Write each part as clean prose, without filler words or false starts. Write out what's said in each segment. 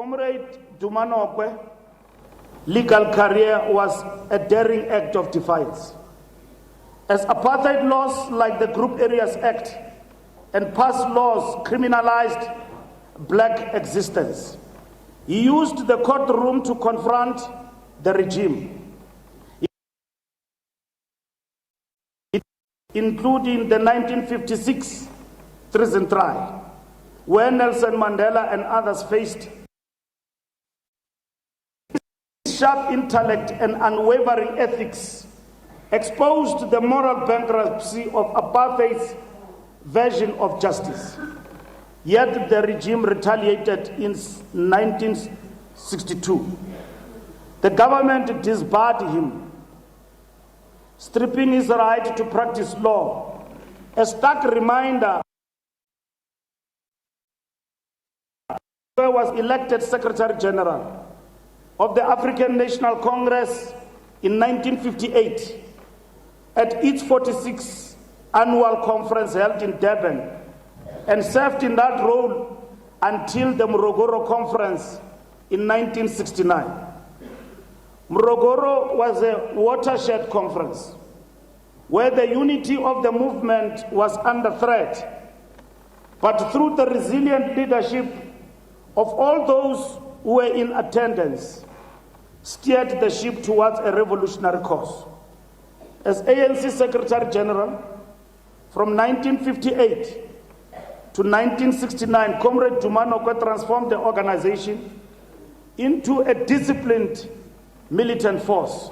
Comrade Duma Nokwe legal career was a daring act of defiance. As apartheid laws like the Group Areas Act and past laws criminalized black existence, he used the courtroom to confront the regime, including the 1956 treason trial, where Nelson Mandela and others faced. Sharp intellect and unwavering ethics exposed the moral bankruptcy of apartheid's version of justice. Yet the regime retaliated in 1962. The government disbarred him, stripping his right to practice law. A stark reminder, he was elected Secretary General of the African National Congress in 1958 at its 46th annual conference held in Durban, and served in that role until the Morogoro Conference in 1969. Morogoro was a watershed conference where the unity of the movement was under threat, but through the resilient leadership of all those who were in attendance, steered the ship towards a revolutionary course. As ANC Secretary General, from 1958 to 1969, Comrade Duma Nokwe transformed the organization into a disciplined militant force.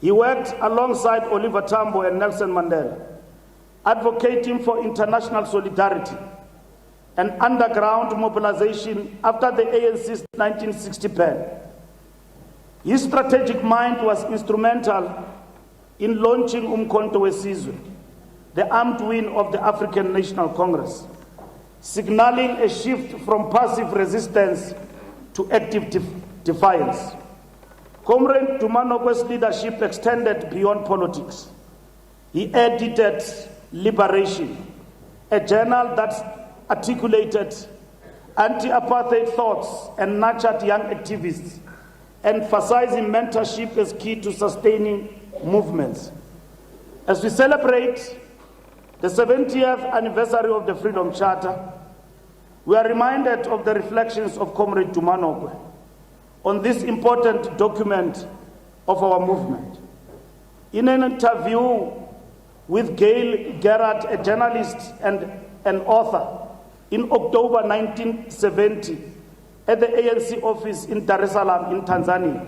He worked alongside Oliver Tambo and Nelson Mandela, advocating for international solidarity and underground mobilization after the ANC's 1960 ban. His strategic mind was instrumental in launching Umkhonto weSizwe, the armed wing of the African National Congress, signaling a shift from passive resistance to active defiance. Comrade Duma Nokwe's leadership extended beyond politics. He edited Liberation, a journal that articulated anti-apartheid thoughts and nurtured young activists, emphasizing mentorship as key to sustaining movements. As we celebrate the 70th anniversary of the Freedom Charter, we are reminded of the reflections of Comrade Duma Nokwe on this important document of our movement. In an interview with Gail Gerrard, a journalist and an author, in October 1970, at the ANC office in Dar es Salaam in Tanzania,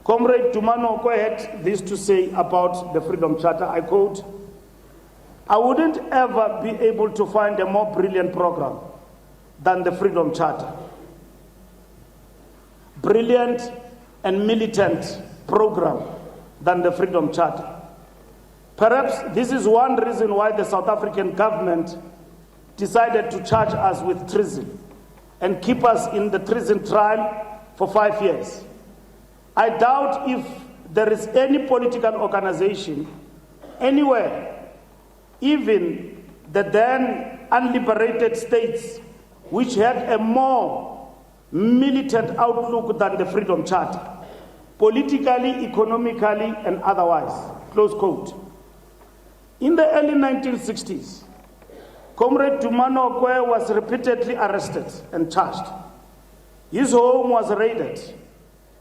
Comrade Duma Nokwe had this to say about the Freedom Charter. I quote, "I wouldn't ever be able to find a more brilliant program than the Freedom Charter. Brilliant and militant program than the Freedom Charter. Perhaps this is one reason why the South African government decided to charge us with treason and keep us in the treason trial for 5 years. I doubt if there is any political organization anywhere, even the then unliberated states, which had a more militant outlook than the Freedom Charter, politically, economically, and otherwise." Close quote. In the early 1960s, Comrade Duma Nokwe was repeatedly arrested and charged. His home was raided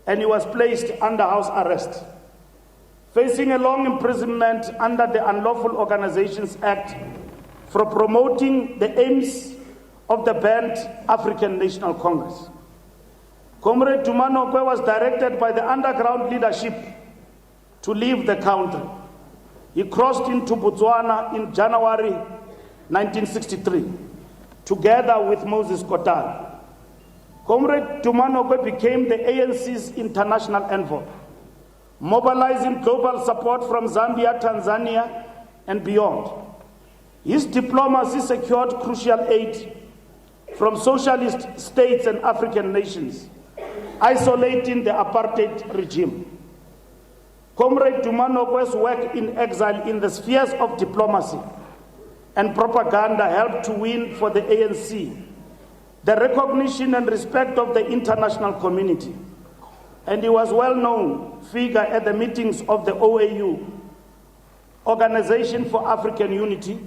and he was placed under house arrest, facing a long imprisonment under the Unlawful Organizations Act for promoting the aims of the banned African National Congress. Comrade Duma Nokwe was directed by the underground leadership to leave the country. He crossed into Botswana in January 1963, together with Moses Kotane. Comrade Duma Nokwe became the ANC's international envoy, mobilizing global support from Zambia, Tanzania, and beyond. His diplomacy secured crucial aid from socialist states and African nations, isolating the apartheid regime. Comrade Duma Nokwe's work in exile in the spheres of diplomacy and propaganda helped to win for the ANC the recognition and respect of the international community, and he was a well-known figure at the meetings of the OAU, Organization for African Unity,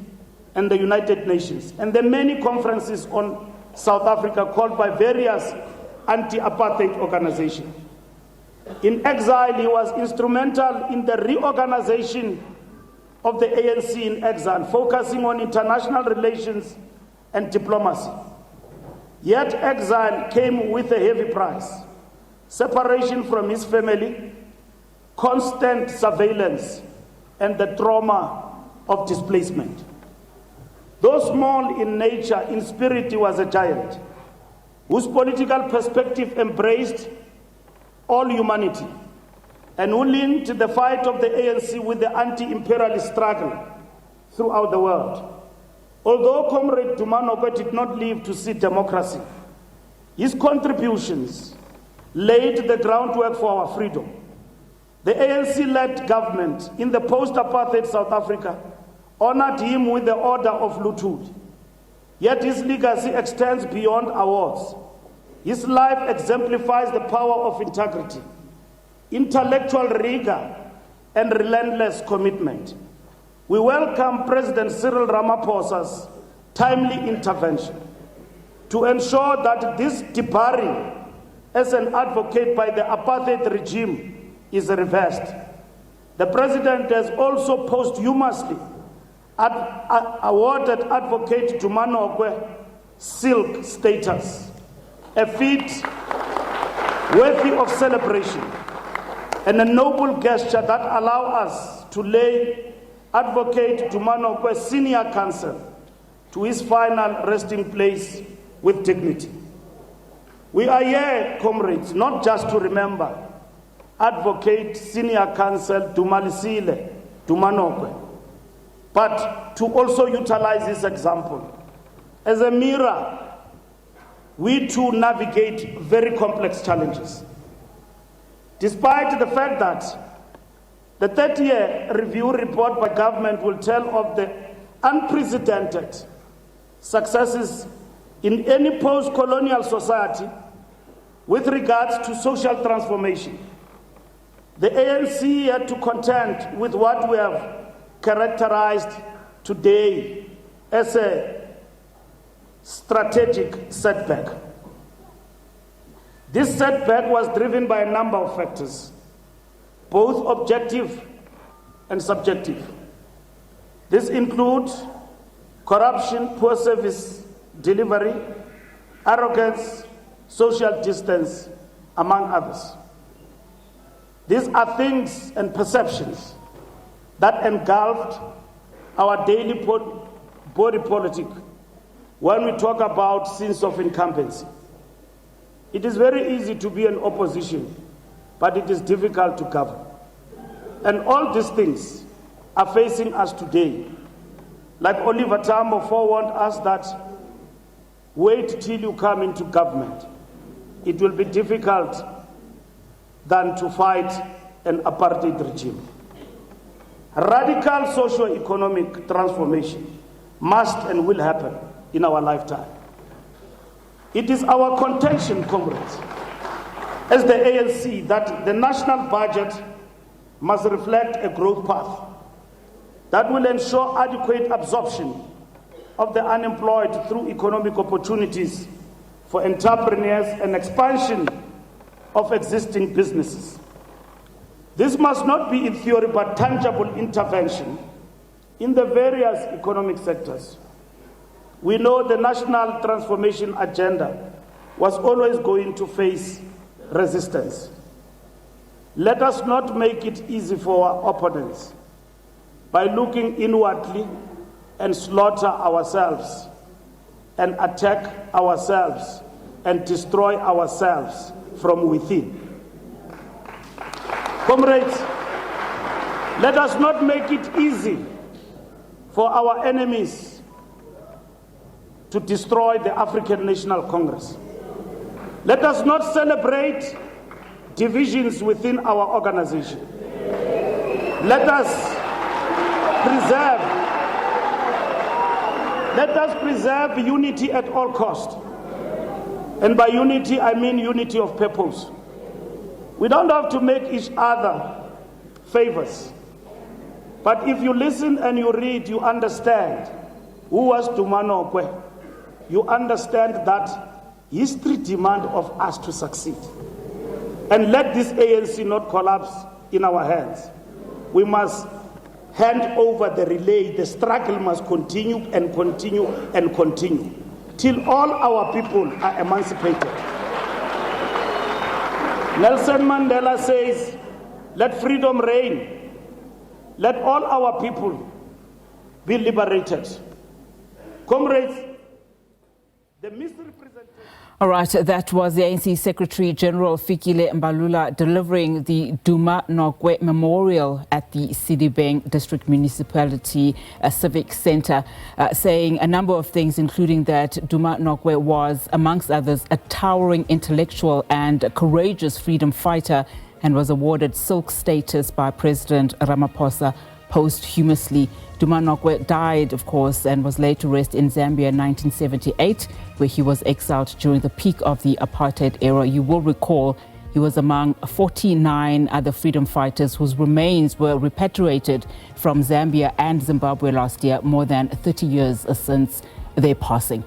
and the United Nations, and the many conferences on South Africa called by various anti-apartheid organizations. In exile, he was instrumental in the reorganization of the ANC in exile, focusing on international relations and diplomacy. Yet exile came with a heavy price: separation from his family, constant surveillance, and the trauma of displacement. Though small in nature, in spirit he was a giant, whose political perspective embraced all humanity, and who linked the fight of the ANC with the anti-imperialist struggle throughout the world. Although Comrade Duma Nokwe did not live to see democracy, his contributions laid the groundwork for our freedom. The ANC-led government in the post-apartheid South Africa honored him with the Order of Luthuli. Yet his legacy extends beyond awards. His life exemplifies the power of integrity, intellectual rigor, and relentless commitment. We welcome President Cyril Ramaphosa's timely intervention to ensure that this debarring as an advocate by the apartheid regime is reversed. The President has also posthumously awarded Advocate Duma Nokwe Silk status, a feat worthy of celebration and a noble gesture that allows us to lay Advocate Duma Nokwe Senior Counsel to his final resting place with dignity. We are here, comrades, not just to remember Advocate Senior Counsel Dumalisile Duma Nokwe, but to also utilize this example as a mirror. We too navigate very complex challenges. Despite the fact that the 30-year review report by government will tell of the unprecedented successes in any post-colonial society with regards to social transformation, the ANC had to contend with what we have characterized today as a strategic setback. This setback was driven by a number of factors, both objective and subjective. This includes corruption, poor service delivery, arrogance, social distance, among others. These are things and perceptions that engulfed our daily body politic when we talk about sense of incumbency. It is very easy to be an opposition, but it is difficult to govern. And all these things are facing us today. Like Oliver Tambo forewarned us that wait till you come into government. It will be difficult than to fight an apartheid regime. Radical socio-economic transformation must and will happen in our lifetime. It is our contention, comrades, as the ANC, that the national budget must reflect a growth path that will ensure adequate absorption of the unemployed through economic opportunities for entrepreneurs and expansion of existing businesses. This must not be in theory but tangible intervention in the various economic sectors. We know the national transformation agenda was always going to face resistance. Let us not make it easy for our opponents by looking inwardly and slaughter ourselves and attack ourselves and destroy ourselves from within. Comrades, let us not make it easy for our enemies to destroy the African National Congress. Let us not celebrate divisions within our organization. Let us preserve unity at all costs. And by unity, I mean unity of purpose. We don't have to make each other favors. But if you listen and you read, you understand who was Duma Nokwe. You understand that history demands of us to succeed. And let this ANC not collapse in our hands. We must hand over the relay. The struggle must continue and continue and continue till all our people are emancipated. Nelson Mandela says, let freedom reign. Let all our people be liberated. Comrades, the misrepresentation. All right, that was the ANC Secretary General Fikile Mbalula delivering the Duma Nokwe Memorial at the Sidibeng District Municipality Civic Centre, saying a number of things, including that Duma Nokwe was, amongst others, a towering intellectual and courageous freedom fighter and was awarded Silk status by President Ramaphosa posthumously. Duma Nokwe died, of course, and was laid to rest in Zambia in 1978, where he was exiled during the peak of the apartheid era. You will recall he was among 49 other freedom fighters whose remains were repatriated from Zambia and Zimbabwe last year, more than 30 years since their passing.